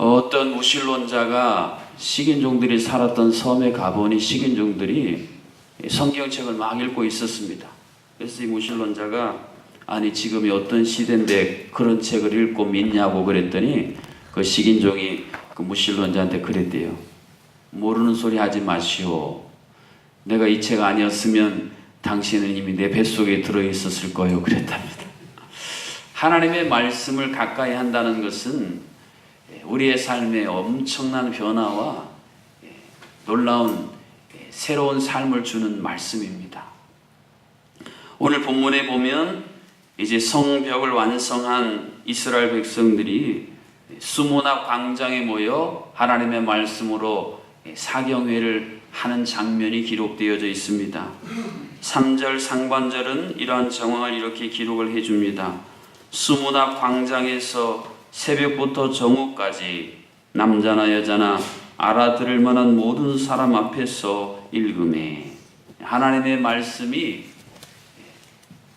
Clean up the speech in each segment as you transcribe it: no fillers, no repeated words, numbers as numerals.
어떤 무신론자가 식인종들이 살았던 섬에 가보니 식인종들이 성경책을 막 읽고 있었습니다. 그래서 이 무신론자가 아니 지금이 어떤 시대인데 그런 책을 읽고 믿냐고 그랬더니 그 식인종이 그 무신론자한테 그랬대요. 모르는 소리 하지 마시오. 내가 이 책 아니었으면 당신은 이미 내 뱃속에 들어있었을 거예요. 그랬답니다. 하나님의 말씀을 가까이 한다는 것은 우리의 삶에 엄청난 변화와 놀라운 새로운 삶을 주는 말씀입니다. 오늘 본문에 보면 이제 성벽을 완성한 이스라엘 백성들이 수문화 광장에 모여 하나님의 말씀으로 사경회를 하는 장면이 기록되어져 있습니다. 3절 상반절은 이러한 정황을 이렇게 기록을 해줍니다. 수문화 광장에서 새벽부터 정오까지 남자나 여자나 알아들을 만한 모든 사람 앞에서 읽음에 하나님의 말씀이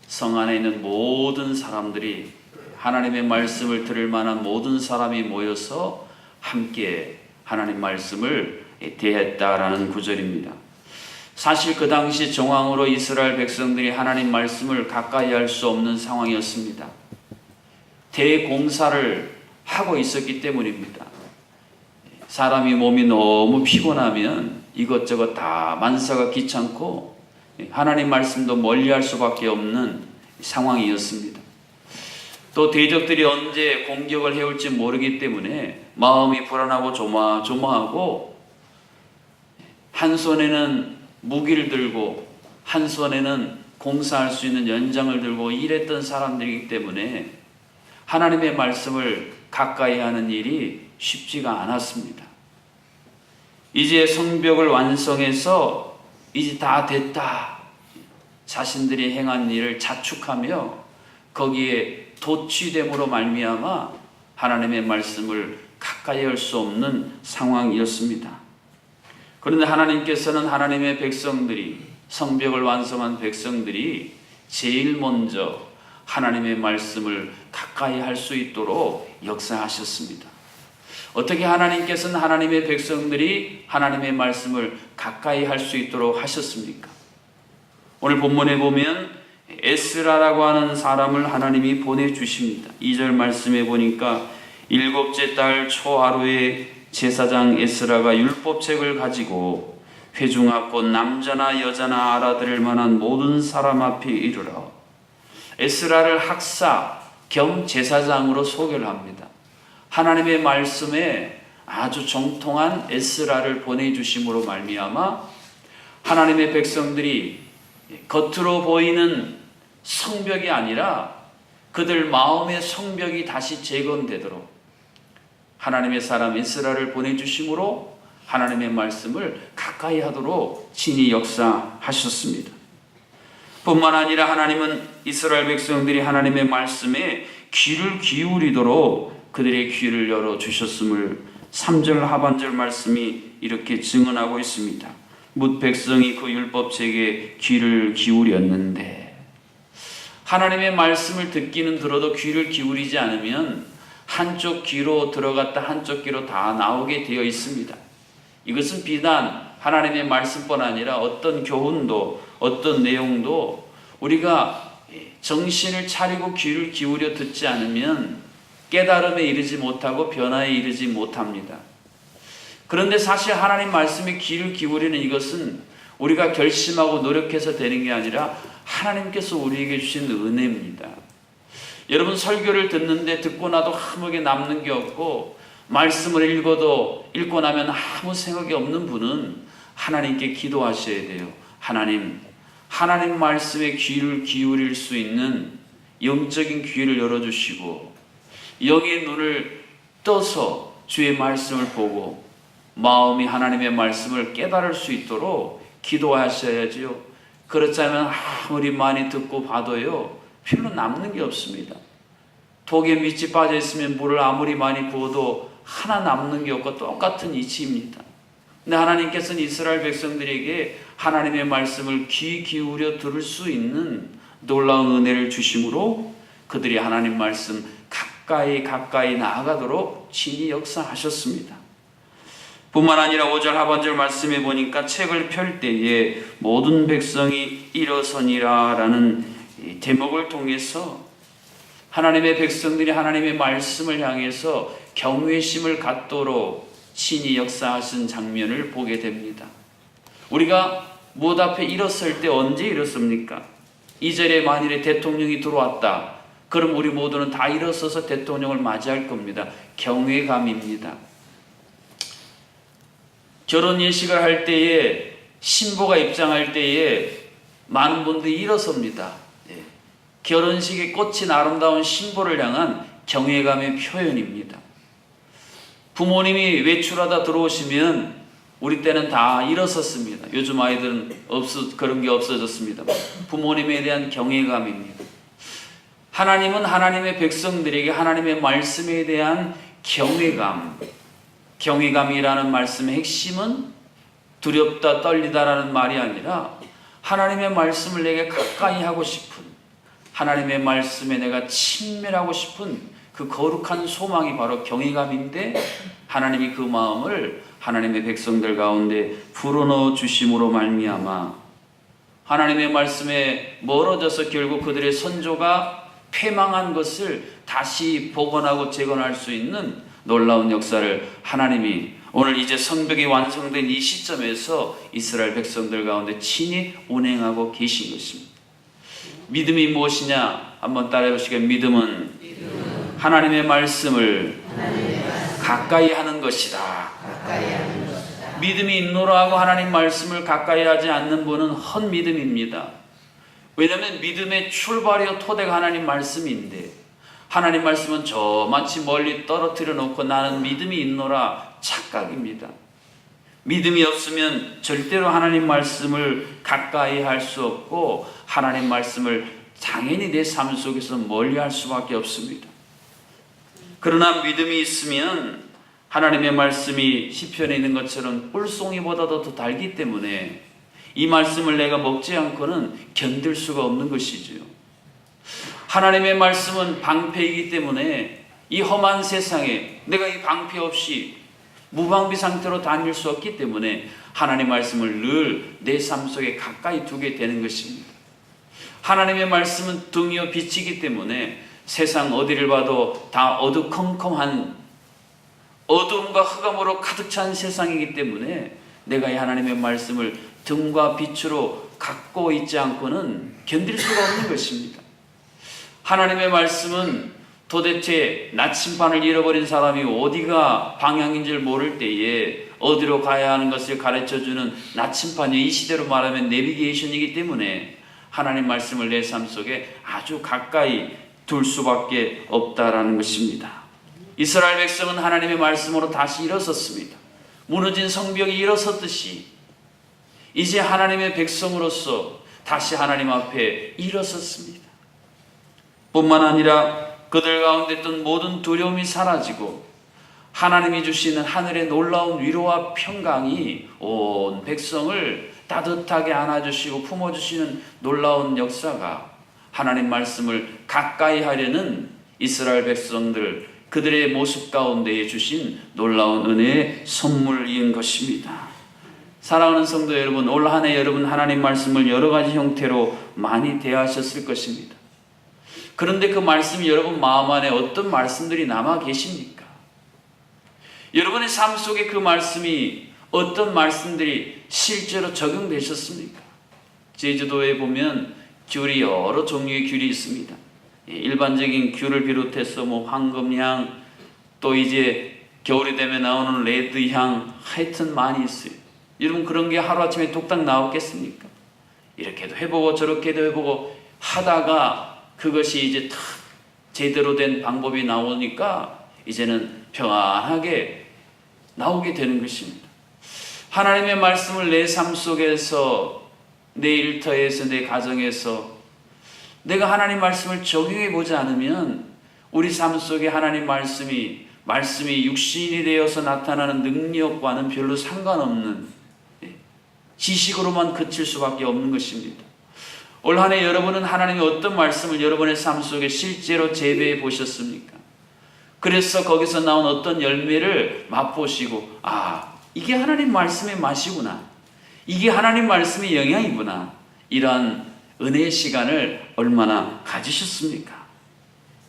성 안에 있는 모든 사람들이 하나님의 말씀을 들을 만한 모든 사람이 모여서 함께 하나님 말씀을 대했다라는 구절입니다. 사실 그 당시 정황으로 이스라엘 백성들이 하나님 말씀을 가까이 할 수 없는 상황이었습니다. 대공사를 하고 있었기 때문입니다. 사람이 몸이 너무 피곤하면 이것저것 다 만사가 귀찮고 하나님 말씀도 멀리할 수밖에 없는 상황이었습니다. 또 대적들이 언제 공격을 해올지 모르기 때문에 마음이 불안하고 조마조마하고 한 손에는 무기를 들고 한 손에는 공사할 수 있는 연장을 들고 일했던 사람들이기 때문에 하나님의 말씀을 가까이 하는 일이 쉽지가 않았습니다. 이제 성벽을 완성해서 이제 다 됐다. 자신들이 행한 일을 자축하며 거기에 도취됨으로 말미암아 하나님의 말씀을 가까이 할 수 없는 상황이었습니다. 그런데 하나님께서는 하나님의 백성들이 성벽을 완성한 백성들이 제일 먼저 하나님의 말씀을 가까이 할 수 있도록 역사하셨습니다. 어떻게 하나님께서는 하나님의 백성들이 하나님의 말씀을 가까이 할 수 있도록 하셨습니까? 오늘 본문에 보면 에스라라고 하는 사람을 하나님이 보내주십니다. 2절 말씀에 보니까 7째 달 초하루에 제사장 에스라가 율법책을 가지고 회중 앞 곧 남자나 여자나 알아들을 만한 모든 사람 앞에 이르러 에스라를 학사 겸 제사장으로 소개를 합니다. 하나님의 말씀에 아주 정통한 에스라를 보내주심으로 말미암아 하나님의 백성들이 겉으로 보이는 성벽이 아니라 그들 마음의 성벽이 다시 재건되도록 하나님의 사람 에스라를 보내주심으로 하나님의 말씀을 가까이 하도록 친히 역사하셨습니다. 뿐만 아니라 하나님은 이스라엘 백성들이 하나님의 말씀에 귀를 기울이도록 그들의 귀를 열어주셨음을 3절 하반절 말씀이 이렇게 증언하고 있습니다. 뭇 백성이 그 율법책에 귀를 기울였는데 하나님의 말씀을 듣기는 들어도 귀를 기울이지 않으면 한쪽 귀로 들어갔다 한쪽 귀로 다 나오게 되어 있습니다. 이것은 비단 하나님의 말씀뿐 아니라 어떤 교훈도 어떤 내용도 우리가 정신을 차리고 귀를 기울여 듣지 않으면 깨달음에 이르지 못하고 변화에 이르지 못합니다. 그런데 사실 하나님 말씀에 귀를 기울이는 이것은 우리가 결심하고 노력해서 되는 게 아니라 하나님께서 우리에게 주신 은혜입니다. 여러분 설교를 듣는데 듣고 나도 아무게 남는 게 없고 말씀을 읽어도 읽고 나면 아무 생각이 없는 분은 하나님께 기도하셔야 돼요. 하나님 말씀에 귀를 기울일 수 있는 영적인 귀를 열어주시고 영의 눈을 떠서 주의 말씀을 보고 마음이 하나님의 말씀을 깨달을 수 있도록 기도하셔야지요. 그렇지 않으면 아무리 많이 듣고 봐도요 별로 남는 게 없습니다. 독에 밑이 빠져 있으면 물을 아무리 많이 부어도 하나 남는 게 없고 똑같은 이치입니다. 근데 하나님께서는 이스라엘 백성들에게 하나님의 말씀을 귀 기울여 들을 수 있는 놀라운 은혜를 주심으로 그들이 하나님 말씀 가까이 가까이 나아가도록 친히 역사하셨습니다. 뿐만 아니라 5절 하반절 말씀해 보니까 책을 펼 때에 모든 백성이 일어서니라 라는 대목을 통해서 하나님의 백성들이 하나님의 말씀을 향해서 경외심을 갖도록 친히 역사하신 장면을 보게 됩니다. 우리가 무엇 앞에 일었을 때 언제 일었습니까? 2절에 만일에 대통령이 들어왔다. 그럼 우리 모두는 다 일어서서 대통령을 맞이할 겁니다. 경외감입니다. 결혼 예식을 할 때에 신부가 입장할 때에 많은 분들이 일어섭니다. 결혼식에 꽂힌 아름다운 신부를 향한 경외감의 표현입니다. 부모님이 외출하다 들어오시면 우리 때는 다 일어섰습니다. 요즘 아이들은 그런 게 없어졌습니다. 부모님에 대한 경외감입니다. 하나님은 하나님의 백성들에게 하나님의 말씀에 대한 경외감이라는 말씀의 핵심은 두렵다 떨리다라는 말이 아니라 하나님의 말씀을 내게 가까이 하고 싶은, 하나님의 말씀에 내가 친밀하고 싶은 그 거룩한 소망이 바로 경외감인데, 하나님이 그 마음을 하나님의 백성들 가운데 불어넣어 주심으로 말미암아 하나님의 말씀에 멀어져서 결국 그들의 선조가 패망한 것을 다시 복원하고 재건할 수 있는 놀라운 역사를 하나님이 오늘 이제 성벽이 완성된 이 시점에서 이스라엘 백성들 가운데 친히 운행하고 계신 것입니다. 믿음이 무엇이냐? 한번 따라해 보시겠습니다. 믿음은 하나님의 말씀을 가까이 하는 것이다. 믿음이 있노라 하고 하나님 말씀을 가까이 하지 않는 분은 헛믿음입니다. 왜냐하면 믿음의 출발이요 토대가 하나님 말씀인데, 하나님 말씀은 저마치 멀리 떨어뜨려 놓고 나는 믿음이 있노라 착각입니다. 믿음이 없으면 절대로 하나님 말씀을 가까이 할 수 없고 하나님 말씀을 당연히 내 삶 속에서 멀리 할 수밖에 없습니다. 그러나 믿음이 있으면 하나님의 말씀이 시편에 있는 것처럼 꿀송이보다도 더 달기 때문에 이 말씀을 내가 먹지 않고는 견딜 수가 없는 것이지요. 하나님의 말씀은 방패이기 때문에 이 험한 세상에 내가 이 방패 없이 무방비 상태로 다닐 수 없기 때문에 하나님의 말씀을 늘 내 삶 속에 가까이 두게 되는 것입니다. 하나님의 말씀은 등이요 빛이기 때문에 세상 어디를 봐도 다 어두컴컴한 어두움과 흑암으로 가득 찬 세상이기 때문에 내가 이 하나님의 말씀을 등과 빛으로 갖고 있지 않고는 견딜 수가 없는 것입니다. 하나님의 말씀은 도대체 나침반을 잃어버린 사람이 어디가 방향인지를 모를 때에 어디로 가야 하는 것을 가르쳐주는 나침반이 이 시대로 말하면 내비게이션이기 때문에 하나님 말씀을 내 삶 속에 아주 가까이 둘 수밖에 없다라는 것입니다. 이스라엘 백성은 하나님의 말씀으로 다시 일어섰습니다. 무너진 성벽이 일어섰듯이 이제 하나님의 백성으로서 다시 하나님 앞에 일어섰습니다. 뿐만 아니라 그들 가운데 있던 모든 두려움이 사라지고 하나님이 주시는 하늘의 놀라운 위로와 평강이 온 백성을 따뜻하게 안아주시고 품어주시는 놀라운 역사가 하나님 말씀을 가까이 하려는 이스라엘 백성들 그들의 모습 가운데에 주신 놀라운 은혜의 선물인 것입니다. 사랑하는 성도 여러분, 올 한 해 여러분 하나님 말씀을 여러 가지 형태로 많이 대하셨을 것입니다. 그런데 그 말씀이 여러분 마음 안에 어떤 말씀들이 남아 계십니까? 여러분의 삶 속에 그 말씀이 어떤 말씀들이 실제로 적용되셨습니까? 제주도에 보면 귤이 여러 종류의 귤이 있습니다. 일반적인 귤을 비롯해서 황금향, 또 이제 겨울이 되면 나오는 레드향, 하여튼 많이 있어요. 여러분 그런 게 하루아침에 뚝딱 나왔겠습니까? 이렇게도 해보고 저렇게도 해보고 하다가 그것이 이제 탁 제대로 된 방법이 나오니까 이제는 평안하게 나오게 되는 것입니다. 하나님의 말씀을 내 삶 속에서, 내 일터에서, 내 가정에서 내가 하나님 말씀을 적용해 보지 않으면 우리 삶 속에 하나님 말씀이 육신이 되어서 나타나는 능력과는 별로 상관없는 지식으로만 그칠 수밖에 없는 것입니다. 올 한 해 여러분은 하나님의 어떤 말씀을 여러분의 삶 속에 실제로 재배해 보셨습니까? 그래서 거기서 나온 어떤 열매를 맛보시고, 아, 이게 하나님 말씀의 맛이구나, 이게 하나님 말씀의 영향이구나, 이러한 은혜의 시간을 얼마나 가지셨습니까?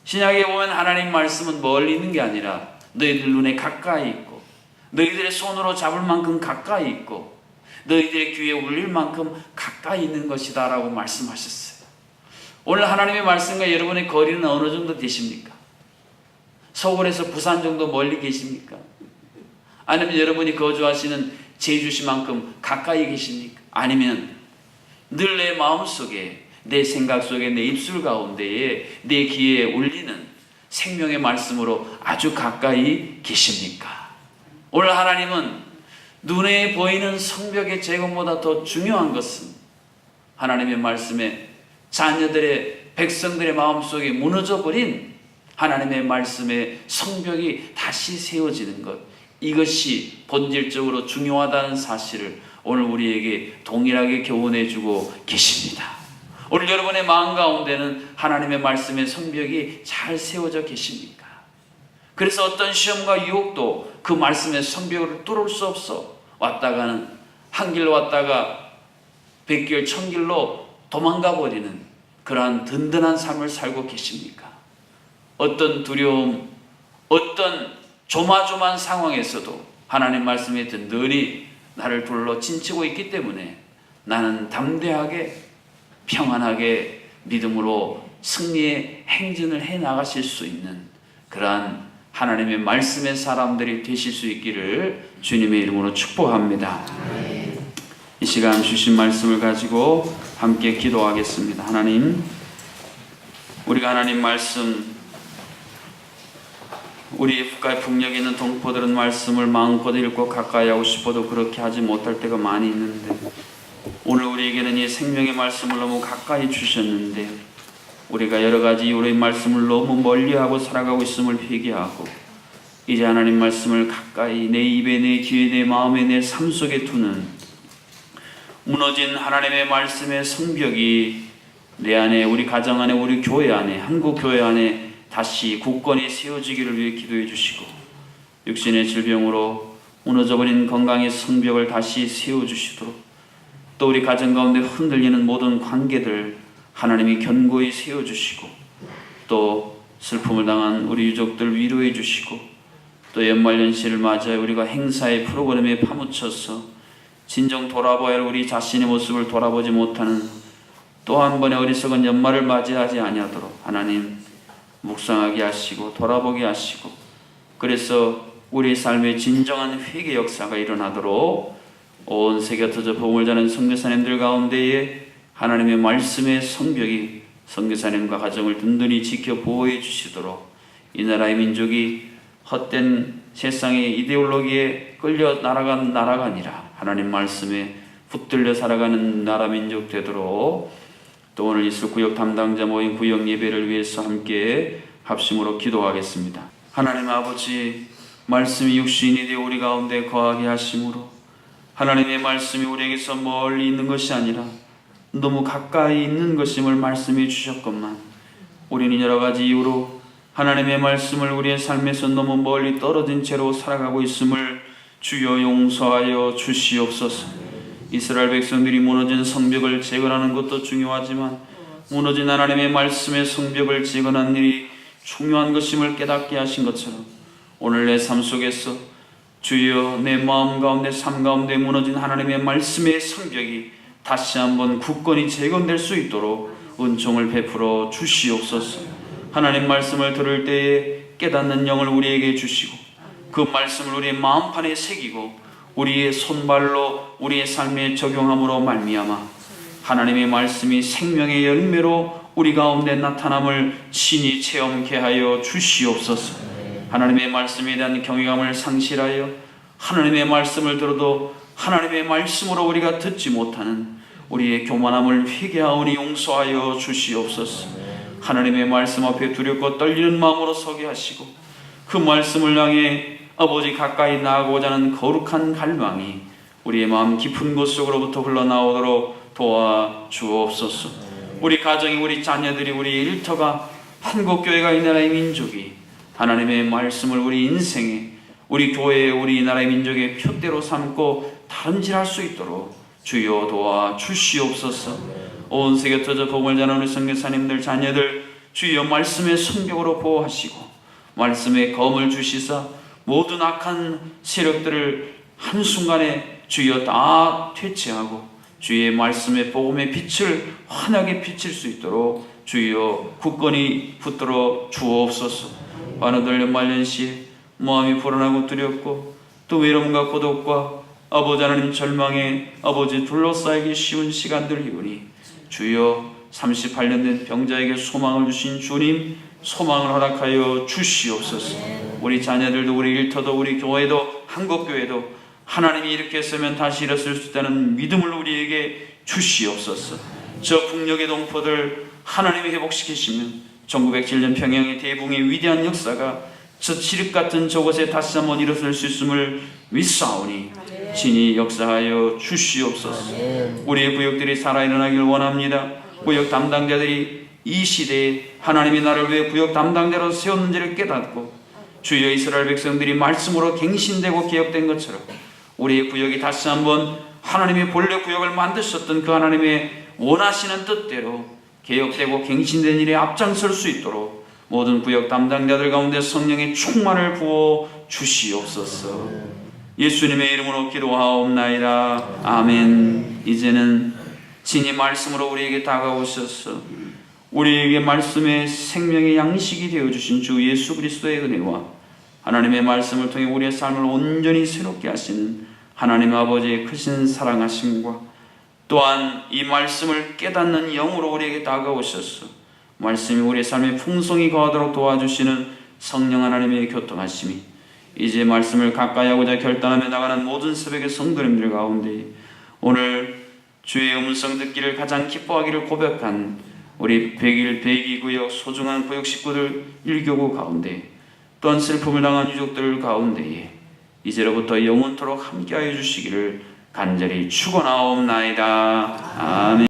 신약에 보면 하나님 말씀은 멀리 있는 게 아니라 너희들 눈에 가까이 있고, 너희들의 손으로 잡을 만큼 가까이 있고, 너희들의 귀에 울릴 만큼 가까이 있는 것이다 라고 말씀하셨어요. 오늘 하나님의 말씀과 여러분의 거리는 어느 정도 되십니까? 서울에서 부산 정도 멀리 계십니까? 아니면 여러분이 거주하시는 제주시만큼 가까이 계십니까? 아니면 늘 내 마음속에, 내 생각 속에, 내 입술 가운데에, 내 귀에 울리는 생명의 말씀으로 아주 가까이 계십니까? 오늘 하나님은 눈에 보이는 성벽의 제공보다 더 중요한 것은 하나님의 말씀에 자녀들의, 백성들의 마음속에 무너져버린 하나님의 말씀의 성벽이 다시 세워지는 것, 이것이 본질적으로 중요하다는 사실을 오늘 우리에게 동일하게 교훈해 주고 계십니다. 오늘 여러분의 마음 가운데는 하나님의 말씀의 성벽이 잘 세워져 계십니까? 그래서 어떤 시험과 유혹도 그 말씀의 성벽을 뚫을 수 없어 왔다가는 한 길로 왔다가 백길 천길로 도망가 버리는 그러한 든든한 삶을 살고 계십니까? 어떤 두려움, 어떤 조마조마한 상황에서도 하나님 말씀이 든든히 나를 둘러 진치고 있기 때문에 나는 담대하게 평안하게 믿음으로 승리의 행진을 해 나가실 수 있는 그러한 하나님의 말씀의 사람들이 되실 수 있기를 주님의 이름으로 축복합니다. 이 시간 주신 말씀을 가지고 함께 기도하겠습니다. 하나님, 우리가 하나님 말씀, 우리 국가의 북녘에 있는 동포들은 말씀을 마음껏 읽고 가까이 하고 싶어도 그렇게 하지 못할 때가 많이 있는데, 오늘 우리에게는 이 생명의 말씀을 너무 가까이 주셨는데 우리가 여러 가지 이유로 이 말씀을 너무 멀리하고 살아가고 있음을 회개하고, 이제 하나님 말씀을 가까이 내 입에, 내 귀에, 내 마음에, 내 삶 속에 두는 무너진 하나님의 말씀의 성벽이 내 안에, 우리 가정 안에, 우리 교회 안에, 한국 교회 안에 다시 굳건히 세워지기를 위해 기도해 주시고, 육신의 질병으로 무너져버린 건강의 성벽을 다시 세워주시도록, 또 우리 가정 가운데 흔들리는 모든 관계들 하나님이 견고히 세워주시고, 또 슬픔을 당한 우리 유족들 위로해 주시고, 또 연말연시를 맞아 우리가 행사의 프로그램에 파묻혀서 진정 돌아봐야 할 우리 자신의 모습을 돌아보지 못하는 또 한 번의 어리석은 연말을 맞이하지 아니하도록 하나님 묵상하게 하시고 돌아보게 하시고, 그래서 우리 삶의 진정한 회개 역사가 일어나도록 온 세계 흩어져 복음을 전하는 선교사님들 가운데에 하나님의 말씀의 성벽이 선교사님과 가정을 든든히 지켜 보호해 주시도록, 이 나라의 민족이 헛된 세상의 이데올로기에 끌려 날아간 나라가 아니라 하나님 말씀에 붙들려 살아가는 나라 민족 되도록, 또 오늘 있을 구역 담당자 모임 구역 예배를 위해서 함께 합심으로 기도하겠습니다. 하나님 아버지, 말씀이 육신이 되어 우리 가운데 거하게 하심으로 하나님의 말씀이 우리에게서 멀리 있는 것이 아니라 너무 가까이 있는 것임을 말씀해 주셨건만, 우리는 여러 가지 이유로 하나님의 말씀을 우리의 삶에서 너무 멀리 떨어진 채로 살아가고 있음을 주여 용서하여 주시옵소서. 이스라엘 백성들이 무너진 성벽을 재건하는 것도 중요하지만 무너진 하나님의 말씀의 성벽을 재건하는 일이 중요한 것임을 깨닫게 하신 것처럼, 오늘 내 삶 속에서 주여 내 마음 가운데, 삶 가운데 무너진 하나님의 말씀의 성벽이 다시 한번 굳건히 재건될 수 있도록 은총을 베풀어 주시옵소서. 하나님 말씀을 들을 때에 깨닫는 영을 우리에게 주시고, 그 말씀을 우리의 마음판에 새기고 우리의 손발로 우리의 삶에 적용함으로 말미암아 하나님의 말씀이 생명의 열매로 우리 가운데 나타남을 친히 체험케 하여 주시옵소서. 하나님의 말씀에 대한 경외감을 상실하여 하나님의 말씀을 들어도 하나님의 말씀으로 우리가 듣지 못하는 우리의 교만함을 회개하오니 용서하여 주시옵소서. 하나님의 말씀 앞에 두렵고 떨리는 마음으로 서게 하시고, 그 말씀을 향해 아버지 가까이 나아가고자 하는 거룩한 갈망이 우리의 마음 깊은 곳 속으로부터 흘러나오도록 도와주옵소서. 우리 가정이, 우리 자녀들이, 우리 일터가, 한국교회가, 이 나라의 민족이 하나님의 말씀을 우리 인생에, 우리 교회에, 우리 나라의 민족의 표대로 삼고 다름질할 수 있도록 주여 도와 주시옵소서. 온 세계 터져 복음을 전하는 우리 선교사님들 자녀들 주여 말씀의 성벽으로 보호하시고 말씀의 검을 주시사 모든 악한 세력들을 한순간에 주여 다 퇴치하고 주의 말씀의 복음의 빛을 환하게 비칠 수 있도록 주여 굳건히 붙들어 주옵소서. 바느들 연말년 시에 마음이 불안하고 두렵고 또 외로움과 고독과 아버지 하나님 절망에 아버지 둘러싸이기 쉬운 시간들이오니 주여 38년 된 병자에게 소망을 주신 주님 소망을 허락하여 주시옵소서. 우리 자녀들도 우리 일터도 우리 교회도 한국교회도 하나님이 이렇게 했으면 다시 일어설 수 있다는 믿음을 우리에게 주시옵소서. 저 북녘의 동포들 하나님이 회복시키시면 1907년 평양의 대붕의 위대한 역사가 저 칠흑같은 저곳에 다시 한번 일어설 수 있음을 믿사오니 진히 역사하여 주시옵소서. 우리의 구역들이 살아 일어나길 원합니다. 구역 담당자들이 이 시대에 하나님이 나를 왜 구역 담당자로 세웠는지를 깨닫고 주여 이스라엘 백성들이 말씀으로 갱신되고 개혁된 것처럼 우리의 구역이 다시 한번 하나님이 본래 구역을 만드셨던 그 하나님의 원하시는 뜻대로 개혁되고 갱신된 일에 앞장설 수 있도록 모든 구역 담당자들 가운데 성령의 충만을 부어 주시옵소서. 예수님의 이름으로 기도하옵나이다. 아멘. 이제는 진이 말씀으로 우리에게 다가오셔서 우리에게 말씀의 생명의 양식이 되어주신 주 예수 그리스도의 은혜와 하나님의 말씀을 통해 우리의 삶을 온전히 새롭게 하시는 하나님 아버지의 크신 사랑하심과 또한 이 말씀을 깨닫는 영으로 우리에게 다가오셔서 말씀이 우리의 삶에 풍성히 거하도록 도와주시는 성령 하나님의 교통하심이 이제 말씀을 가까이 하고자 결단하며 나가는 모든 새벽의 성도님들 가운데 오늘 주의 음성 듣기를 가장 기뻐하기를 고백한 우리 100일 102구역 소중한 구역 식구들 일교구 가운데 또한 슬픔을 당한 유족들 가운데에 이제로부터 영원토록 함께하여 주시기를 간절히 축원하옵나이다. 아멘.